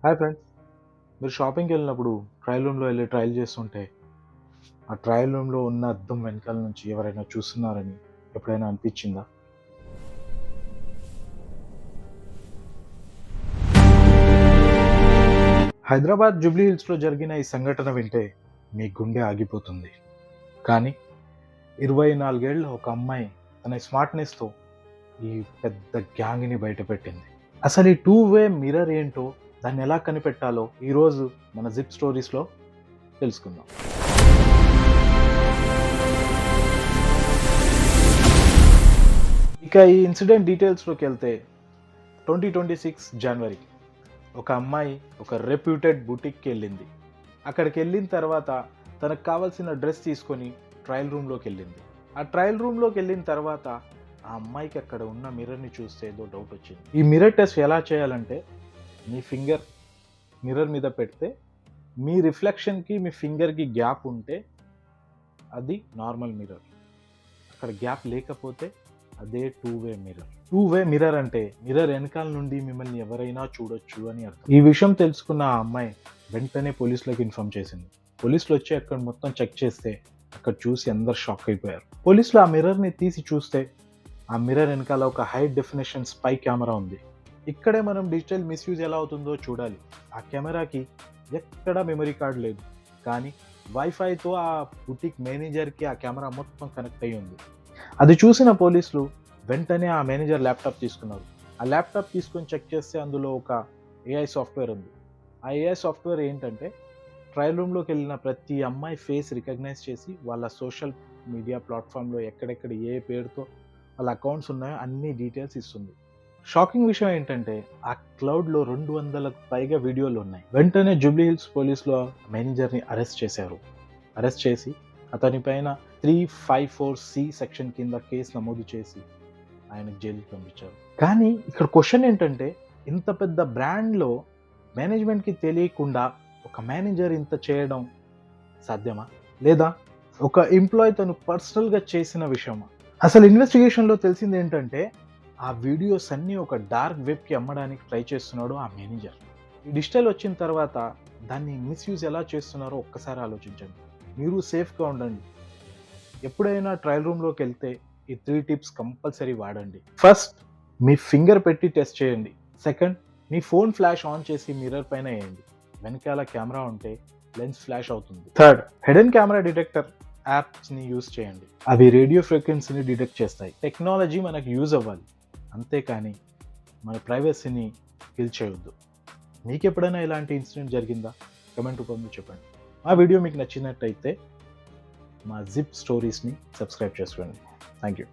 Hi friends, మీరు షాపింగ్కి వెళ్ళినప్పుడు ట్రయల్ రూమ్లో వెళ్ళి ట్రయల్ చేస్తుంటే ఆ ట్రయల్ రూమ్లో ఉన్న అద్దం వెనకాల నుంచి ఎవరైనా చూస్తున్నారని ఎప్పుడైనా అనిపించిందా? హైదరాబాద్ జూబ్లీ హిల్స్లో జరిగిన ఈ సంఘటన వింటే మీ గుండె ఆగిపోతుంది. కానీ 24 ఏళ్ళ ఒక అమ్మాయి తన స్మార్ట్నెస్తో ఈ పెద్ద గ్యాంగ్ని బయటపెట్టింది. అసలు ఈ టూ వే మిర్రర్ ఏంటో, దాన్ని ఎలా కనిపెట్టాలో ఈరోజు మన జిప్ స్టోరీస్లో తెలుసుకుందాం. ఇక ఈ ఇన్సిడెంట్ డీటెయిల్స్లోకి వెళ్తే 2026 జనవరి ఒక అమ్మాయి ఒక రెప్యూటెడ్ బుటిక్కి వెళ్ళింది. అక్కడికి వెళ్ళిన తర్వాత తనకు కావాల్సిన డ్రెస్ తీసుకొని ట్రయల్ రూమ్లోకి వెళ్ళింది. ఆ ట్రయల్ రూమ్లోకి వెళ్ళిన తర్వాత ఆ అమ్మాయికి అక్కడ ఉన్న మిర్రర్ని చూస్తే ఏదో డౌట్ వచ్చింది. ఈ మిర్రర్ టెస్ట్ ఎలా చేయాలంటే, మీ ఫింగర్ మిర్రర్ మీద పెడితే మీ రిఫ్లెక్షన్కి మీ ఫింగర్కి గ్యాప్ ఉంటే అది నార్మల్ మిర్రర్, అక్కడ గ్యాప్ లేకపోతే అదే two way mirror. Two way mirror అంటే మిర్రర్ వెనకాల నుండి మిమ్మల్ని ఎవరైనా చూడొచ్చు అని అర్థం. ఈ విషయం తెలుసుకున్న ఆ అమ్మాయి వెంటనే పోలీసులకు ఇన్ఫార్మ్ చేసింది. పోలీసులు వచ్చి అక్కడ మొత్తం చెక్ చేస్తే అక్కడ చూసి అందరు షాక్ అయిపోయారు. పోలీసులు ఆ మిర్రర్ని తీసి చూస్తే ఆ మిర్రర్ వెనకాల ఒక హై డెఫినేషన్ స్పై కెమెరా ఉంది. ఇక్కడే మనం డిజిటల్ మిస్యూజ్ ఎలా అవుతుందో చూడాలి. ఆ కెమెరాకి ఎక్కడ మెమరీ కార్డ్ లేదు, కానీ వైఫైతో ఆ బుటిక్ మేనేజర్కి ఆ కెమెరా మొత్తం కనెక్ట్ అయ్యి ఉంది. అది చూసిన పోలీసులు వెంటనే ఆ మేనేజర్ ల్యాప్టాప్ తీసుకున్నారు. ఆ ల్యాప్టాప్ తీసుకొని చెక్ చేస్తే అందులో ఒక ఏఐ సాఫ్ట్వేర్ ఉంది. ఆ ఏఐ సాఫ్ట్వేర్ ఏంటంటే, ట్రయల్ రూమ్లోకి వెళ్ళిన ప్రతి అమ్మాయి ఫేస్ రికగ్నైజ్ చేసి వాళ్ళ సోషల్ మీడియా ప్లాట్ఫామ్లో ఎక్కడెక్కడ ఏ పేరుతో వాళ్ళ అకౌంట్స్ ఉన్నాయో అన్ని డీటెయిల్స్ ఇస్తుంది. షాకింగ్ విషయం ఏంటంటే, ఆ క్లౌడ్లో 200లకు పైగా వీడియోలు ఉన్నాయి. వెంటనే జూబ్లీ హిల్స్ పోలీసులు మేనేజర్ని అరెస్ట్ చేశారు. అరెస్ట్ చేసి అతని పైన 354C సెక్షన్ కింద కేసు నమోదు చేసి ఆయనకు జైలుకి పంపించారు. కానీ ఇక్కడ క్వశ్చన్ ఏంటంటే, ఇంత పెద్ద బ్రాండ్లో మేనేజ్మెంట్కి తెలియకుండా ఒక మేనేజర్ ఇంత చేయడం సాధ్యమా, లేదా ఒక ఎంప్లాయీ తను పర్సనల్గా చేసిన విషయమా? అసలు ఇన్వెస్టిగేషన్లో తెలిసింది ఏంటంటే, ఆ వీడియోస్ అన్నీ ఒక డార్క్ వెబ్కి అమ్మడానికి ట్రై చేస్తున్నాడు ఆ మేనేజర్. ఈ డిజిటల్ వచ్చిన తర్వాత దాన్ని మిస్యూజ్ ఎలా చేస్తున్నారో ఒక్కసారి ఆలోచించండి. మీరు సేఫ్గా ఉండండి. ఎప్పుడైనా ట్రయల్ రూమ్లోకి వెళ్తే ఈ 3 టిప్స్ కంపల్సరీ వాడండి. ఫస్ట్, మీ ఫింగర్ పెట్టి టెస్ట్ చేయండి. సెకండ్, మీ ఫోన్ ఫ్లాష్ ఆన్ చేసి మిర్రర్ పైన వేయండి. వెనకాల కెమెరా ఉంటే లెన్స్ ఫ్లాష్ అవుతుంది. థర్డ్, హిడెన్ కెమెరా డిటెక్టర్ యాప్స్ని యూజ్ చేయండి. అవి రేడియో ఫ్రీక్వెన్సీని డిటెక్ట్ చేస్తాయి. టెక్నాలజీ మనకు యూజ్ అవ్వాలి, అంతేకాని మన ప్రైవసీని కిల్ చేయొద్దు. మీకు ఎప్పుడైనా ఇలాంటి ఇన్సిడెంట్ జరిగిందా? కమెంట్ రూపంలో చెప్పండి. మా వీడియో మీకు నచ్చినట్టయితే మా జిప్ స్టోరీస్ని సబ్స్క్రైబ్ చేసుకోండి. Thank you.